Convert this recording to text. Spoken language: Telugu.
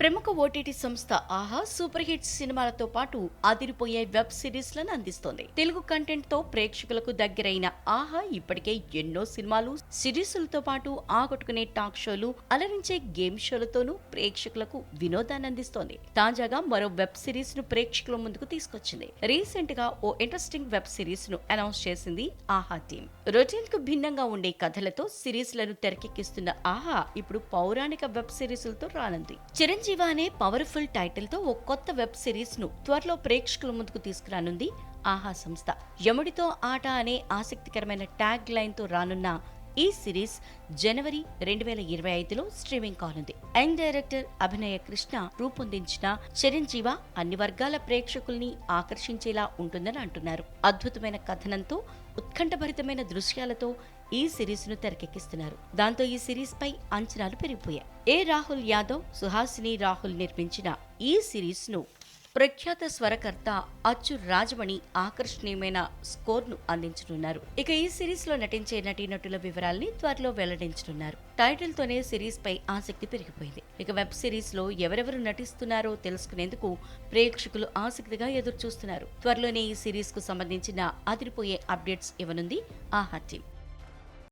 ప్రముఖ ఓటీటీ సంస్థ ఆహా సూపర్ హిట్ సినిమాలతో పాటు అదిరిపోయే వెబ్ సిరీస్లను అందిస్తోంది. తెలుగు కంటెంట్ తో ప్రేక్షకులకు దగ్గరైన ఆహా ఇప్పటికే ఎన్నో సినిమాలు, సిరీసులతో పాటు ఆకట్టుకునే టాక్ షోలు, అలరించే గేమ్ షోలతోనూ ప్రేక్షకులకు వినోదాన్ని అందిస్తోంది. తాజాగా మరో వెబ్ సిరీస్ ను ప్రేక్షకుల ముందుకు తీసుకొచ్చింది. రీసెంట్ గా ఓ ఇంట్రెస్టింగ్ వెబ్ సిరీస్ ను అనౌన్స్ చేసింది ఆహా టీమ్. రొటీన్ కు భిన్నంగా ఉండే కథలతో సిరీస్లను తెరకెక్కిస్తున్న ఆహా ఇప్పుడు పౌరాణిక వెబ్ సిరీసులతో రానుంది. చిరంజీవి అనే పవర్ఫుల్ టైటిల్ తో ఓ కొత్త వెబ్ సిరీస్ ను త్వరలో ప్రేక్షకుల ముందుకు తీసుకురానుంది ఆహా సంస్థ. యముడితో ఆట అనే ఆసక్తికరమైన ట్యాగ్ లైన్ తో రానున్న ఈ సిరీస్ జనవరి 2025లో స్ట్రీమింగ్ కానుంది. యంగ్ డైరెక్టర్ అభినయ కృష్ణ రూపొందించిన చిరంజీవ అన్ని వర్గాల ప్రేక్షకుల్ని ఆకర్షించేలా ఉంటుందని అంటున్నారు. అద్భుతమైన కథనంతో, ఉత్కంఠభరితమైన దృశ్యాలతో ఈ సిరీస్ ను తెరకెక్కిస్తున్నారు. దాంతో ఈ సిరీస్ పై అంచనాలు పెరిగిపోయాయి. రాహుల్ యాదవ్, సుహాసిని రాహుల్ నిర్మించిన ఈ సిరీస్ ను ప్రఖ్యాత స్వరకర్త అచ్చు రాజమణి ఆకర్షణీయమైన స్కోర్ ను అందించనున్నారు. ఇక ఈ సిరీస్ లో నటించే నటీనటుల వివరాల్ని త్వరలో వెల్లడించనున్నారు. టైటిల్ తోనే సిరీస్ పై ఆసక్తి పెరిగిపోయింది. ఇక వెబ్ సిరీస్ లో ఎవరెవరు నటిస్తున్నారో తెలుసుకునేందుకు ప్రేక్షకులు ఆసక్తిగా ఎదురు చూస్తున్నారు. త్వరలోనే ఈ సిరీస్ కు సంబంధించిన అదిరిపోయే అప్డేట్స్ ఇవ్వనుంది ఆహా టీమ్.